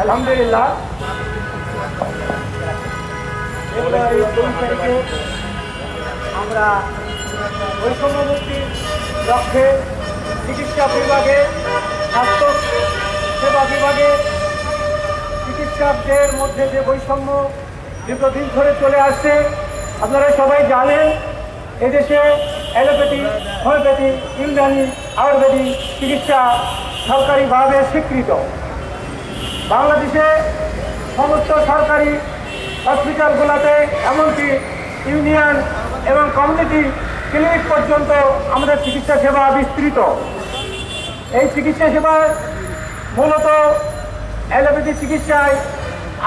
আলহামদুলিল্লাহ ফেব্রুয়ারি 2 তারিখে আমরা বৈষম্যমুক্তির লক্ষ্যে চিকিৎসা বিভাগে, স্বাস্থ্য সেবা বিভাগে চিকিৎসকদের মধ্যে যে বৈষম্য দীর্ঘদিন ধরে চলে আসছে, আপনারা সবাই জানেন এদেশে অ্যালোপ্যাথি, হোমিওপ্যাথি, ইউনানি, আয়ুর্বেদিক চিকিৎসা সরকারিভাবে স্বীকৃত। বাংলাদেশে সমস্ত সরকারি হসপিটালগুলোতে এমনকি ইউনিয়ন এবং কমিউনিটি ক্লিনিক পর্যন্ত আমাদের চিকিৎসা সেবা বিস্তৃত। এই চিকিৎসা সেবার মূলত অ্যালোপ্যাথি চিকিৎসায়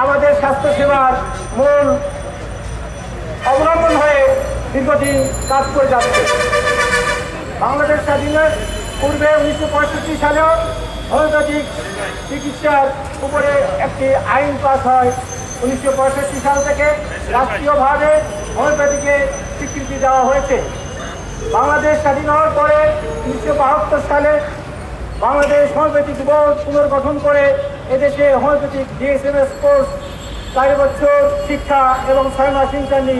আমাদের স্বাস্থ্যসেবার মূল অবলম্বন হয়ে দীর্ঘদিন কাজ করে যাচ্ছে। বাংলাদেশ স্বাধীনের পূর্বে 1965 সালেও হোমিওপ্যাথিক চিকিৎসার উপরে একটি আইন পাস হয়। 1965 সাল থেকে রাষ্ট্রীয়ভাবে হোমিওপ্যাথিকে স্বীকৃতি দেওয়া হয়েছে। বাংলাদেশ স্বাধীন হওয়ার পরে 1972 সালে বাংলাদেশ হোমিওপ্যাথিক বোর্ড পুনর্গঠন করে এদেশে হোমিওপ্যাথিক DSMS কোর্স 4 বছর শিক্ষা এবং 6 মাস ইন্টার্নি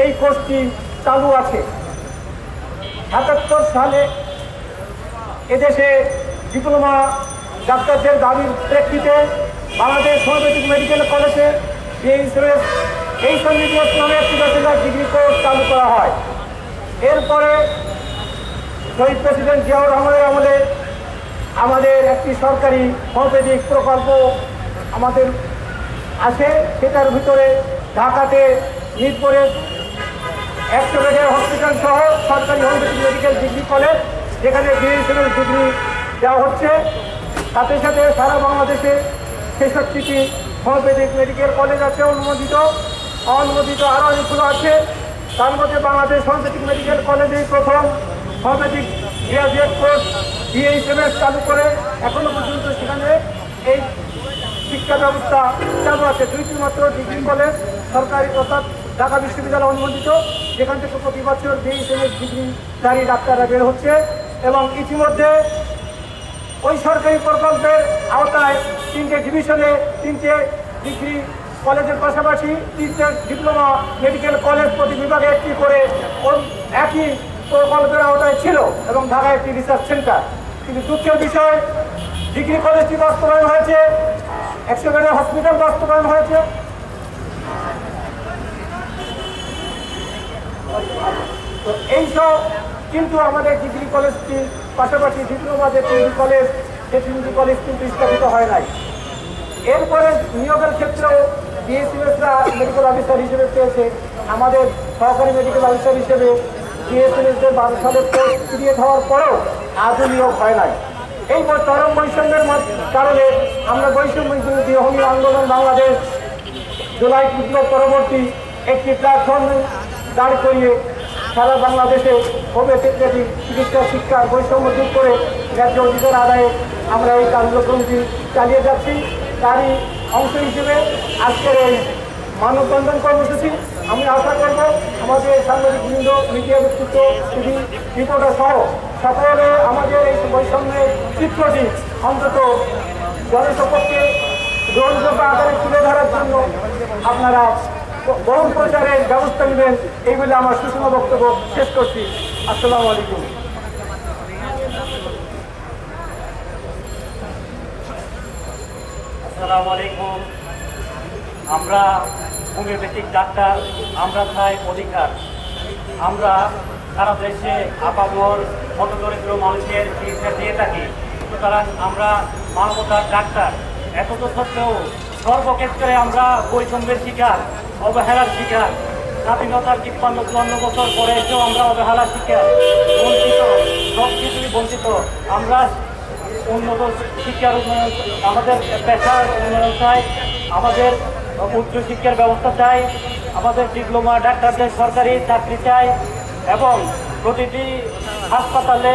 এই কোর্সটি চালু আছে। 77 সালে এদেশে ডিপ্লোমা ডাক্তারদের দাবির প্রেক্ষিতে বাংলাদেশ হোমিওপ্যাথিক মেডিকেল কলেজে DSMS এইচএমবিবিএস নামে একটি ব্যাচেলর ডিগ্রি কোর্স চালু করা হয়। এরপরে শহীদ প্রেসিডেন্ট জিয়াউর রহমানের আমলে আমাদের একটি সরকারি হোমিওপ্যাথিক প্রকল্প আমাদের আছে। সেটার ভিতরে ঢাকাতে মিরপুরে 100 বেডের হসপিটাল সহ সরকারি হোমিওপ্যাথিক মেডিকেল ডিগ্রি কলেজ, যেখানে DSMS ডিগ্রি দেওয়া হচ্ছে। সাথে সাথে সারা বাংলাদেশে 66টি হোমিওপ্যাথিক মেডিকেল কলেজ আছে অনুমোদিত, অনুমোদিত আরও অনেকগুলো আছে। তার মধ্যে বাংলাদেশ হোমিওপ্যাথিক মেডিকেল কলেজেই প্রথম হোমিওপ্যাথিক গ্রাজুয়েট কোর্স DSMS চালু করে এখনো পর্যন্ত সেখানে এই শিক্ষা ব্যবস্থা চালু আছে। 2টি মাত্র ডিগ্রি কলেজ সরকারি অর্থাৎ ঢাকা বিশ্ববিদ্যালয় অনুমোদিত, যেখান থেকে প্রতি বছর DSMS ডিগ্রিধারী ডাক্তাররা বের হচ্ছে। এবং ইতিমধ্যে ওই সরকারি প্রকল্পের আওতায় 3টে ডিভিশনে 3টে ডিগ্রি কলেজের পাশাপাশি 3টে ডিপ্লোমা মেডিকেল কলেজ প্রতি বিভাগে একটি করে একই প্রকল্পের আওতায় ছিল এবং ঢাকায় একটি রিসার্চ সেন্টার। কিন্তু দুঃখের বিষয়, ডিগ্রি কলেজটি বাস্তবায়ন হয়েছে, 100 বেডের হসপিটাল বাস্তবায়ন হয়েছে, তো এইসব কিন্তু আমাদের ডিগ্রি কলেজটি পাশাপাশি ডিপ্লোমা যে 3টি কলেজ, সেই 3টি কলেজ কিন্তু স্থাপিত হয় নাই। এরপরে নিয়োগের ক্ষেত্রেও DSMSরা মেডিকেল অফিসার হিসেবে পেয়েছে। আমাদের সহকারী মেডিকেল অফিসার হিসেবে DSMSদের 12 সালের কোর্স ক্রিয়েট হওয়ার পরেও আজও নিয়োগ হয় নাই। এই চরম বৈষম্যের কারণে আমরা বৈষম্য বিরোধী হোমিও আন্দোলন বাংলাদেশ জুলাই বিপ্লব পরবর্তী একটি প্ল্যাটফর্ম দাঁড় করিয়ে সারা বাংলাদেশে হোমিওপ্যাথি চিকিৎসা শিক্ষার বৈষম্য দূর করে ন্যায্য অধিকার আদায়ে আমরা এই কার্যক্রমটি চালিয়ে যাচ্ছি। তারই অংশ হিসেবে আজকের এই মানববন্ধন কর্মসূচি। আমি আশা করব আমাদের সাংবাদিকবৃন্দ, মিডিয়া ব্যক্তিত্ব, টিভি রিপোর্টার সহ সকলে আমাদের এই বৈষম্যের চিত্রটি অন্তত জনসপক্ষে গ্রহণযোগ্য আকারে তুলে ধরার জন্য আপনারা বহু প্রচারের ব্যবস্থা নেবেন, এই বলে আমার সুষম বক্তব্য শেষ করছি। আসসালামু আলাইকুম। আসসালামু আলাইকুম। আমরা হোমিওপ্যাথিক ডাক্তার, আমরা চাই অধিকার। আমরা সারা দেশে আপামর হতদরিদ্র মানুষের চিকিৎসা দিয়ে থাকি। সুতরাং আমরা মানবতার ডাক্তার। এত সত্ত্বেও সর্বক্ষেত্রে আমরা বৈষম্যের শিকার, অবহেলার শিকার। স্বাধীনতার 53-54 বছর পরে এসেও আমরা অবহেলার শিকার, বঞ্চিত, সব কিছুই বঞ্চিত। আমরা উন্নত শিক্ষার উন্নয়ন, আমাদের পেশার উন্নয়ন চাই, আমাদের উচ্চ শিক্ষার ব্যবস্থা চাই, আমাদের ডিপ্লোমা ডাক্তারদের সরকারি চাকরি চাই এবং প্রতিটি হাসপাতালে